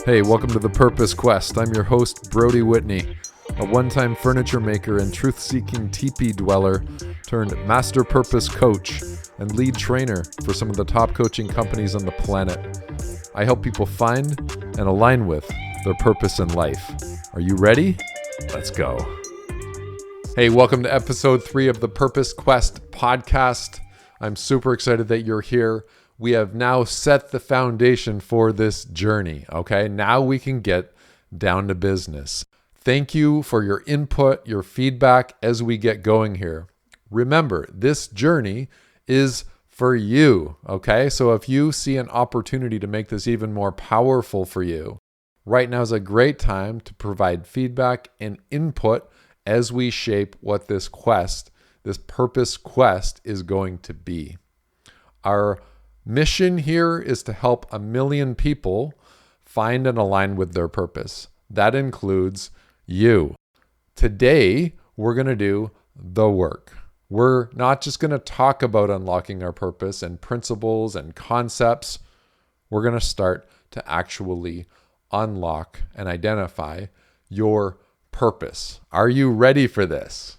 Hey, welcome to The Purpose Quest. I'm your host, Brodie Whitney, a one-time furniture maker and truth-seeking teepee dweller turned master purpose coach and lead trainer for some of the top coaching companies on the planet. I help people find and align with their purpose in life. Are you ready? Let's go. Hey, welcome to episode 3 of the Purpose Quest podcast. I'm super excited that you're here. We have now set the foundation for this journey, okay? Now we can get down to business. Thank you for your input, your feedback as we get going here. Remember, this journey is for you, okay? So if you see an opportunity to make this even more powerful for you, right now is a great time to provide feedback and input as we shape what this quest, this purpose quest is going to be. Our mission here is to help 1 million people find and align with their purpose. That includes you. Today, we're going to do the work. We're not just going to talk about unlocking our purpose and principles and concepts. We're going to start to actually unlock and identify your purpose. Are you ready for this?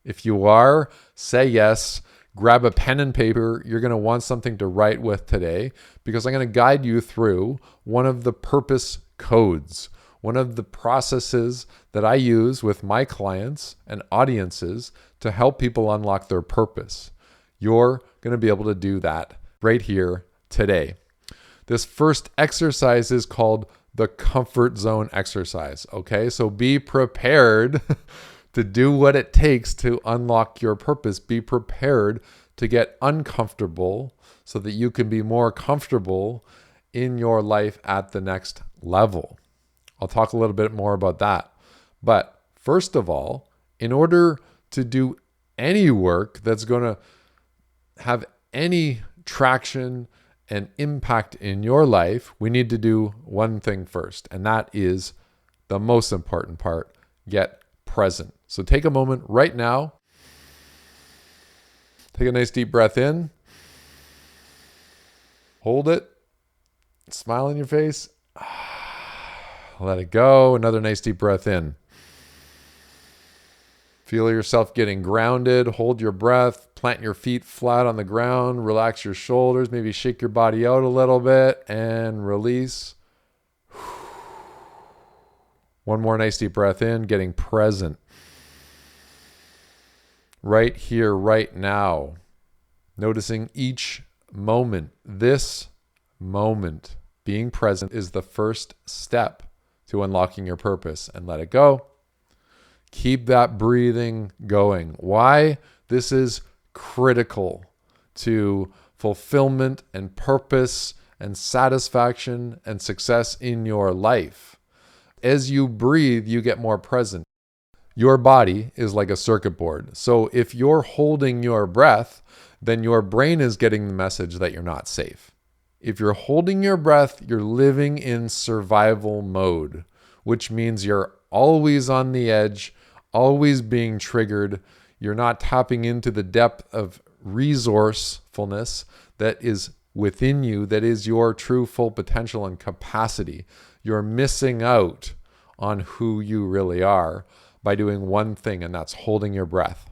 If you are, say yes. Grab a pen and paper. You're going to want something to write with today because I'm going to guide you through one of the purpose codes, one of the processes that I use with my clients and audiences to help people unlock their purpose. You're going to be able to do that right here today. This first exercise is called the comfort zone exercise. Okay, so be prepared to do what it takes to unlock your purpose. Be prepared to get uncomfortable so that you can be more comfortable in your life at the next level. I'll talk a little bit more about that. But first of all, in order to do any work that's going to have any traction and impact in your life, we need to do one thing first, and that is the most important part: get present. So take a moment right now. Take a nice deep breath in. Hold it. Smile on your face. Let it go. Another nice deep breath in. Feel yourself getting grounded. Hold your breath. Plant your feet flat on the ground. Relax your shoulders. Maybe shake your body out a little bit and release. One more nice deep breath in, getting present. Right here, right now. Noticing each moment. This moment, being present, is the first step to unlocking your purpose. And let it go. Keep that breathing going. Why? This is critical to fulfillment and purpose and satisfaction and success in your life. As you breathe, you get more present. Your body is like a circuit board. So if you're holding your breath, then your brain is getting the message that you're not safe. If you're holding your breath, you're living in survival mode, which means you're always on the edge, always being triggered. You're not tapping into the depth of resourcefulness that is within you, that is your true full potential and capacity. You're missing out on who you really are by doing one thing, and that's holding your breath.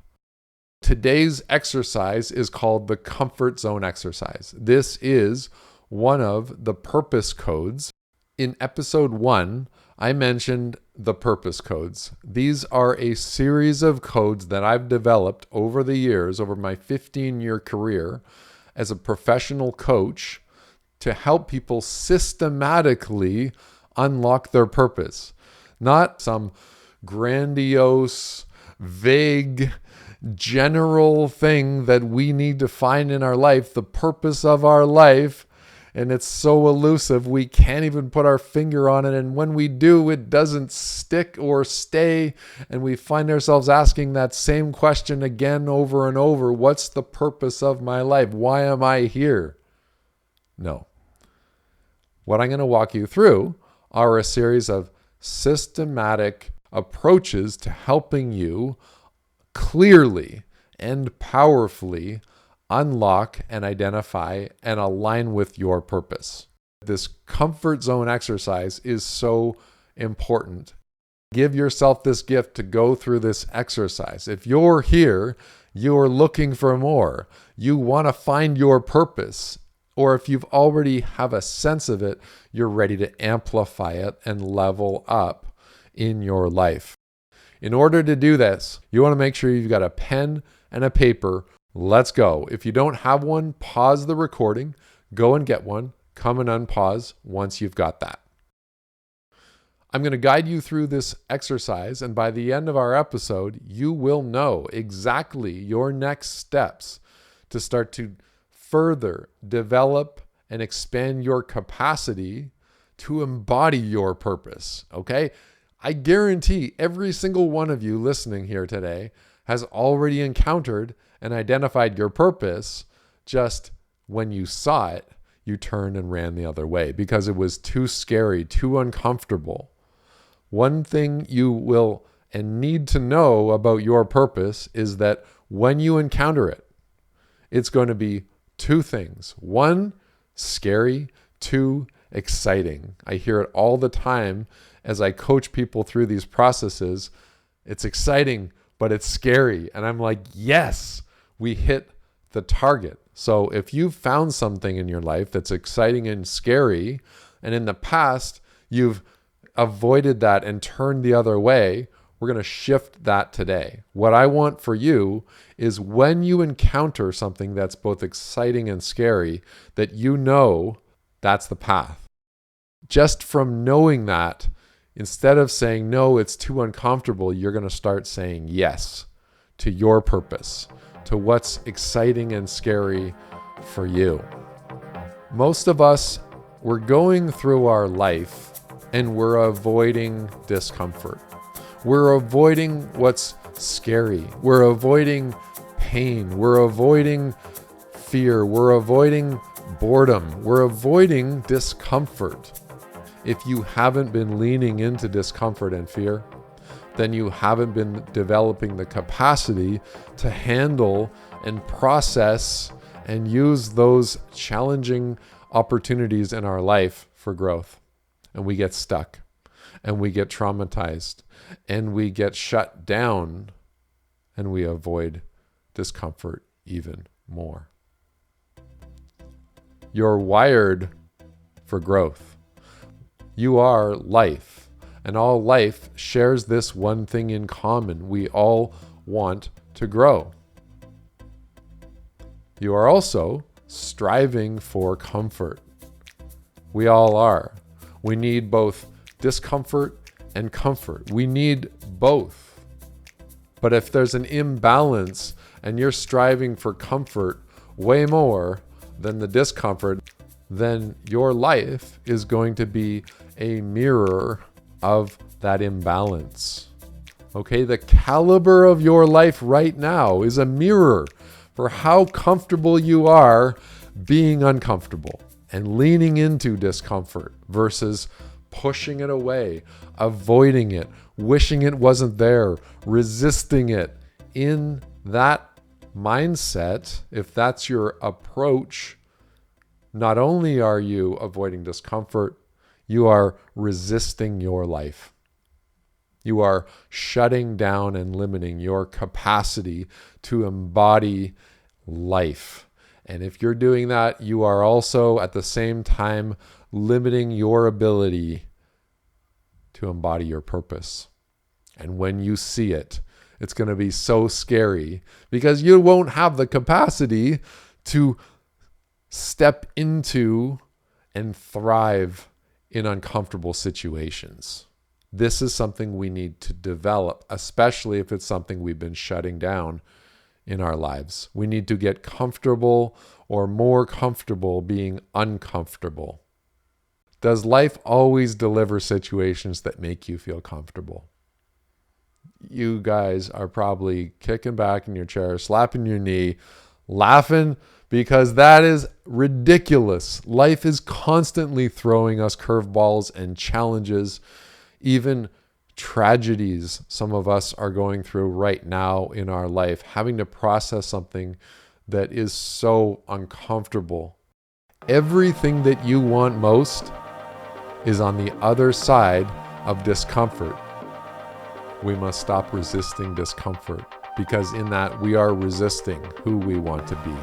Today's exercise is called the comfort zone exercise. This is one of the purpose codes. In episode 1, I mentioned the purpose codes. These are a series of codes that I've developed over the years, over my 15-year career as a professional coach, to help people systematically unlock their purpose. Not some grandiose, vague, general thing that we need to find in our life, the purpose of our life. And it's so elusive, we can't even put our finger on it. And when we do, it doesn't stick or stay. And we find ourselves asking that same question again over and over. What's the purpose of my life? Why am I here? No. What I'm going to walk you through are a series of systematic approaches to helping you clearly and powerfully unlock and identify and align with your purpose. This comfort zone exercise is so important. Give yourself this gift to go through this exercise. If you're here, you're looking for more. You want to find your purpose. Or if you've already have a sense of it, you're ready to amplify it and level up in your life. In order to do this, you want to make sure you've got a pen and a paper. Let's go. If you don't have one, pause the recording, go and get one, come and unpause once you've got that. I'm going to guide you through this exercise, and by the end of our episode, you will know exactly your next steps to start to further develop and expand your capacity to embody your purpose, okay? I guarantee every single one of you listening here today has already encountered and identified your purpose. Just when you saw it, you turned and ran the other way because it was too scary, too uncomfortable. One thing you will and need to know about your purpose is that when you encounter it, it's going to be two things. One, scary. Two, exciting. I hear it all the time as I coach people through these processes. It's exciting, but it's scary. And I'm like, yes, we hit the target. So if you've found something in your life that's exciting and scary, and in the past you've avoided that and turned the other way, we're going to shift that today. What I want for you is when you encounter something that's both exciting and scary, that you know that's the path. Just from knowing that, instead of saying, no, it's too uncomfortable, you're going to start saying yes to your purpose, to what's exciting and scary for you. Most of us, we're going through our life and we're avoiding discomfort. We're avoiding what's scary. We're avoiding pain. We're avoiding fear. We're avoiding boredom. We're avoiding discomfort. If you haven't been leaning into discomfort and fear, then you haven't been developing the capacity to handle and process and use those challenging opportunities in our life for growth. And we get stuck, and we get traumatized, and we get shut down, and we avoid discomfort even more. You're wired for growth. You are life, and all life shares this one thing in common. We all want to grow. You are also striving for comfort. We all are. We need both discomfort and comfort. We need both. But if there's an imbalance and you're striving for comfort way more than the discomfort, then your life is going to be a mirror of that imbalance. Okay, the caliber of your life right now is a mirror for how comfortable you are being uncomfortable and leaning into discomfort versus pushing it away, avoiding it, wishing it wasn't there, resisting it. In that mindset, if that's your approach, not only are you avoiding discomfort, you are resisting your life. You are shutting down and limiting your capacity to embody life. And if you're doing that, you are also at the same time limiting your ability to embody your purpose. And when you see it, it's going to be so scary because you won't have the capacity to step into and thrive in uncomfortable situations. This is something we need to develop, especially if it's something we've been shutting down in our lives. We need to get comfortable or more comfortable being uncomfortable. Does life always deliver situations that make you feel comfortable? You guys are probably kicking back in your chair, slapping your knee, laughing because that is ridiculous. Life is constantly throwing us curveballs and challenges, even tragedies some of us are going through right now in our life, having to process something that is so uncomfortable. Everything that you want most is on the other side of discomfort. We must stop resisting discomfort, because in that we are resisting who we want to be.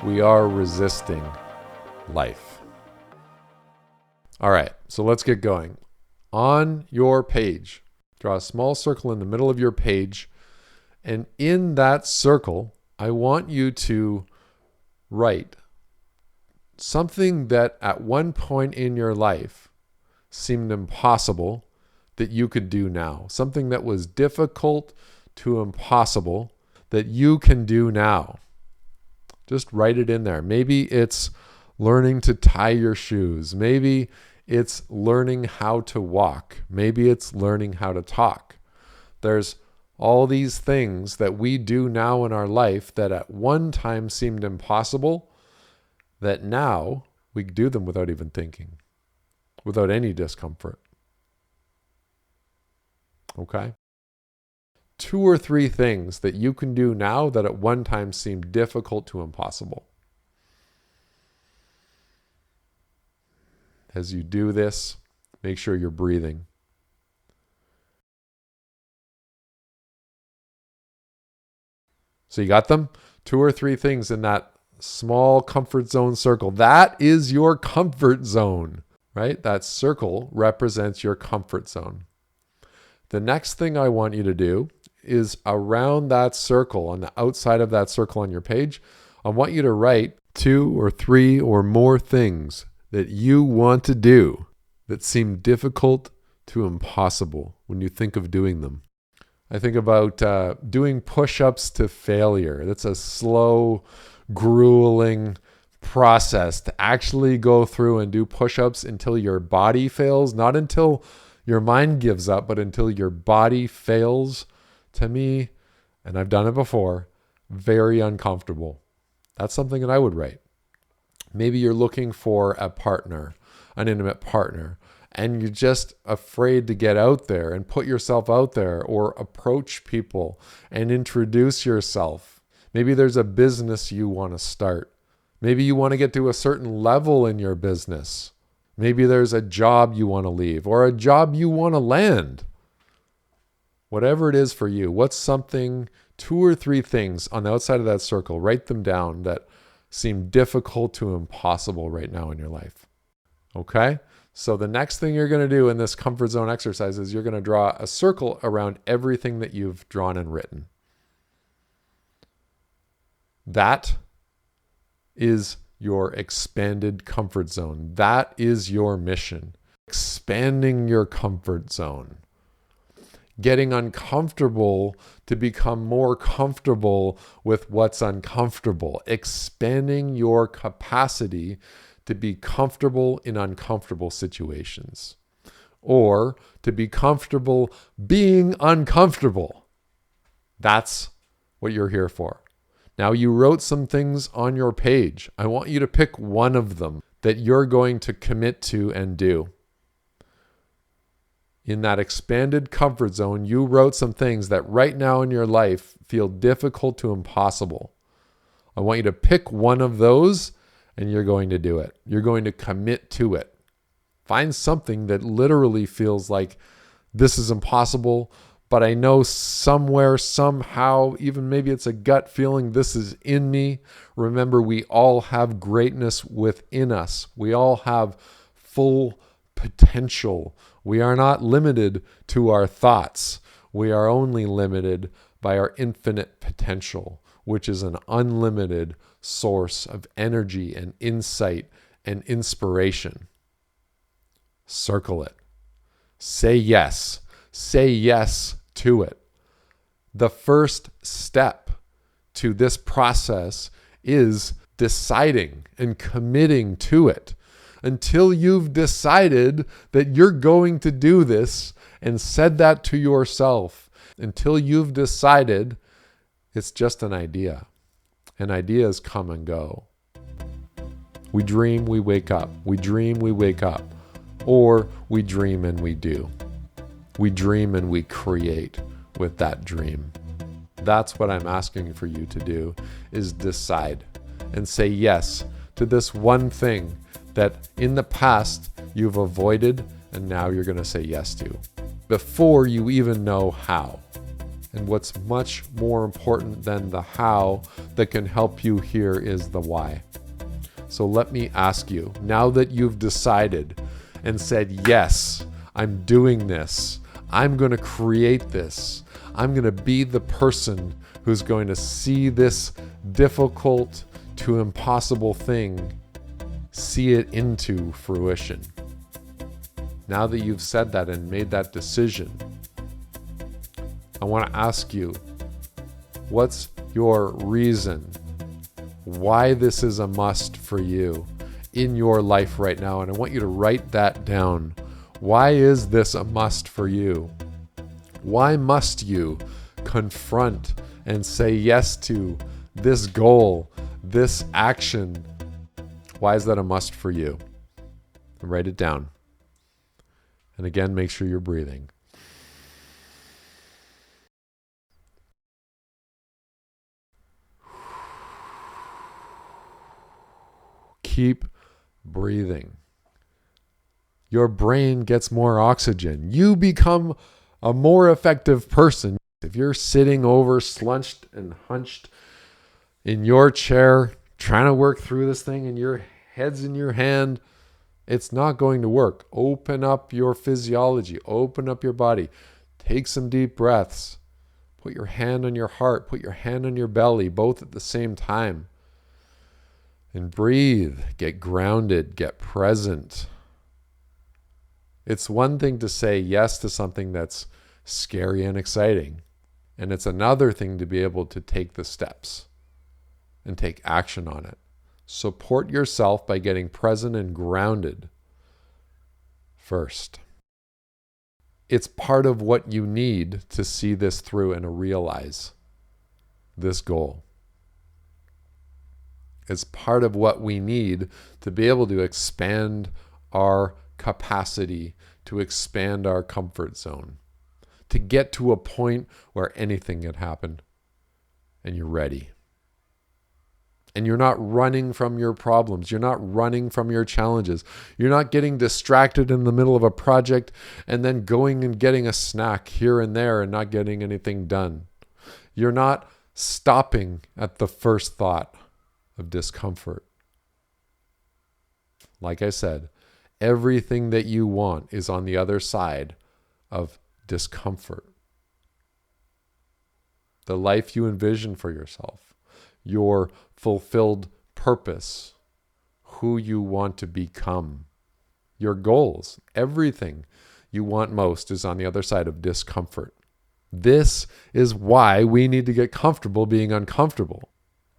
We are resisting life. All right, so let's get going. On your page, draw a small circle in the middle of your page, and in that circle, I want you to write something that at one point in your life seemed impossible that you could do now. Something that was difficult to impossible that you can do now. Just write it in there. Maybe it's learning to tie your shoes. Maybe it's learning how to walk. Maybe it's learning how to talk. There's all these things that we do now in our life that at one time seemed impossible, that now we do them without even thinking, without any discomfort. Okay? 2 or 3 things that you can do now that at one time seemed difficult to impossible. As you do this, make sure you're breathing. So you got them? 2 or 3 things in that small comfort zone circle. That is your comfort zone, right? That circle represents your comfort zone. The next thing I want you to do is around that circle, on the outside of that circle on your page, I want you to write 2 or 3 or more things that you want to do that seem difficult to impossible when you think of doing them. I think about doing push-ups to failure. That's a slow, grueling process to actually go through and do push-ups until your body fails, not until your mind gives up, but until your body fails. To me, and I've done it before, very uncomfortable. That's something that I would write. Maybe you're looking for a partner, an intimate partner, and you're just afraid to get out there and put yourself out there or approach people and introduce yourself. Maybe there's a business you want to start. Maybe you want to get to a certain level in your business. Maybe there's a job you want to leave or a job you want to land. Whatever it is for you, what's something, 2 or 3 things on the outside of that circle, write them down that seem difficult to impossible right now in your life. Okay? So the next thing you're going to do in this comfort zone exercise is you're going to draw a circle around everything that you've drawn and written. That is your expanded comfort zone. That is your mission. Expanding your comfort zone. Getting uncomfortable to become more comfortable with what's uncomfortable. Expanding your capacity to be comfortable in uncomfortable situations, or to be comfortable being uncomfortable. That's what you're here for. Now, you wrote some things on your page. I want you to pick one of them that you're going to commit to and do. In that expanded comfort zone, you wrote some things that right now in your life feel difficult to impossible. I want you to pick one of those and you're going to do it. You're going to commit to it. Find something that literally feels like this is impossible, but I know somewhere, somehow, even maybe it's a gut feeling, this is in me. Remember, we all have greatness within us. We all have full potential. We are not limited to our thoughts. We are only limited by our infinite potential, which is an unlimited source of energy and insight and inspiration. Circle it. Say yes. Say yes to it. The first step to this process is deciding and committing to it. Until you've decided that you're going to do this and said that to yourself, until you've decided, it's just an idea. And ideas come and go. We dream, we wake up. We dream, we wake up. Or we dream and we do. We dream and we create with that dream. That's what I'm asking for you to do, is decide and say yes to this one thing that in the past you've avoided and now you're going to say yes to before you even know how. And what's much more important than the how that can help you here is the why. So let me ask you, now that you've decided and said, yes, I'm doing this, I'm going to create this, I'm going to be the person who's going to see this difficult to impossible thing, see it into fruition. Now that you've said that and made that decision, I want to ask you, what's your reason why this is a must for you in your life right now? And I want you to write that down. Why is this a must for you? Why must you confront and say yes to this goal, this action? Why is that a must for you? And write it down. And again, make sure you're breathing. Keep breathing. Your brain gets more oxygen. You become a more effective person. If you're sitting over, slunched and hunched in your chair, trying to work through this thing and your head's in your hand, it's not going to work. Open up your physiology. Open up your body. Take some deep breaths. Put your hand on your heart. Put your hand on your belly, both at the same time. And breathe, get grounded, get present. It's one thing to say yes to something that's scary and exciting. And it's another thing to be able to take the steps and take action on it. Support yourself by getting present and grounded first. It's part of what you need to see this through and to realize this goal. It's part of what we need to be able to expand our capacity, to expand our comfort zone, to get to a point where anything can happen and you're ready. And you're not running from your problems. You're not running from your challenges. You're not getting distracted in the middle of a project and then going and getting a snack here and there and not getting anything done. You're not stopping at the first thought of discomfort. Like I said, everything that you want is on the other side of discomfort. The life you envision for yourself, your fulfilled purpose, who you want to become, your goals, everything you want most is on the other side of discomfort. This is why we need to get comfortable being uncomfortable,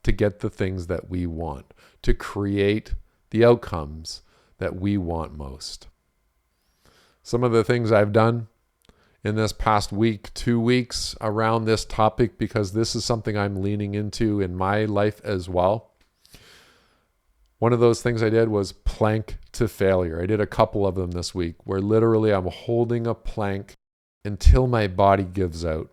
to get the things that we want, to create the outcomes that we want most. Some of the things I've done in this past week, 2 weeks around this topic, because this is something I'm leaning into in my life as well. One of those things I did was plank to failure. I did a couple of them this week where literally I'm holding a plank until my body gives out,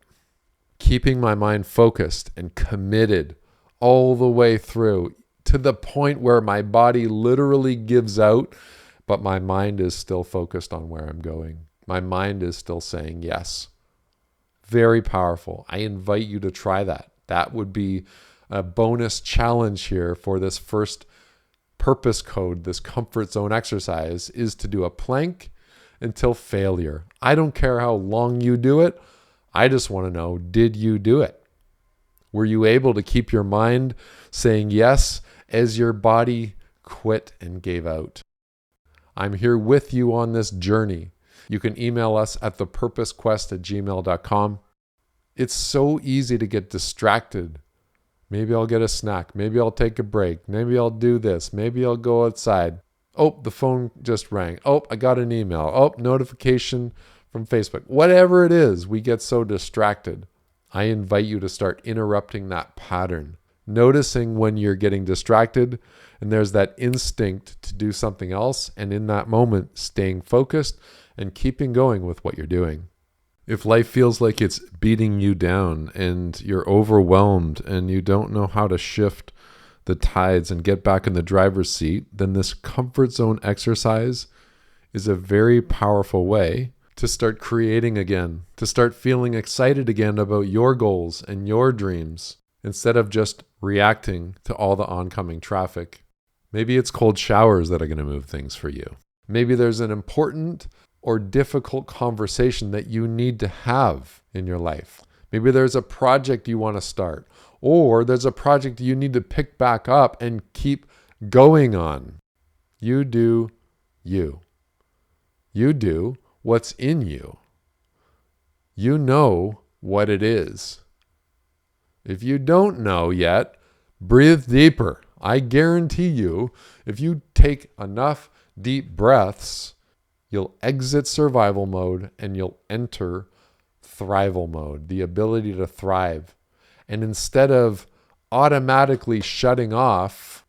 keeping my mind focused and committed all the way through to the point where my body literally gives out, but my mind is still focused on where I'm going. My mind is still saying yes. Very powerful. I invite you to try that. That would be a bonus challenge here for this first purpose code, this comfort zone exercise, is to do a plank until failure. I don't care how long you do it. I just want to know, did you do it? Were you able to keep your mind saying yes as your body quit and gave out? I'm here with you on this journey. You can email us at thepurposequest@gmail.com. It's so easy to get distracted. Maybe I'll get a snack. Maybe I'll take a break. Maybe I'll do this. Maybe I'll go outside. Oh, the phone just rang. Oh, I got an email. Oh, notification from Facebook. Whatever it is, we get so distracted. I invite you to start interrupting that pattern, noticing when you're getting distracted and there's that instinct to do something else, and in that moment, staying focused and keeping going with what you're doing. If life feels like it's beating you down and you're overwhelmed and you don't know how to shift the tides and get back in the driver's seat, then this comfort zone exercise is a very powerful way to start creating again, to start feeling excited again about your goals and your dreams, instead of just reacting to all the oncoming traffic. Maybe it's cold showers that are going to move things for you. Maybe there's an important or difficult conversation that you need to have in your life. Maybe there's a project you want to start, or there's a project you need to pick back up and keep going on. You do you. You do what's in you. You know what it is. If you don't know yet, breathe deeper. I guarantee you, if you take enough deep breaths, you'll exit survival mode and you'll enter thrival mode, the ability to thrive. And instead of automatically shutting off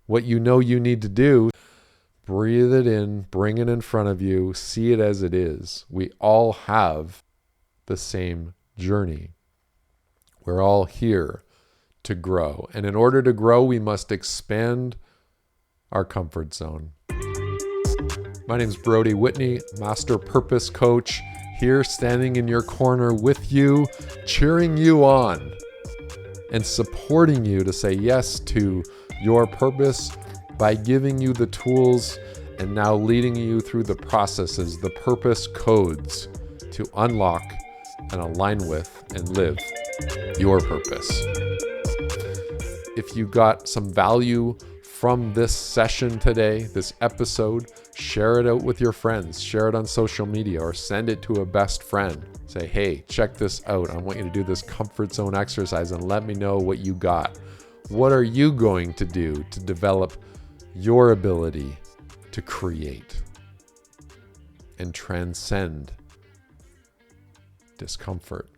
what you know you need to do, breathe it in, bring it in front of you, see it as it is. We all have the same journey. We're all here to grow. And in order to grow, we must expand our comfort zone. My name is Brodie Whitney, Master Purpose Coach, here standing in your corner with you, cheering you on, and supporting you to say yes to your purpose by giving you the tools and now leading you through the processes, the purpose codes to unlock and align with and live your purpose. If you got some value from this session today, this episode, share it out with your friends, share it on social media, or send it to a best friend. Say, hey, check this out. I want you to do this comfort zone exercise and let me know what you got. What are you going to do to develop your ability to create and transcend discomfort?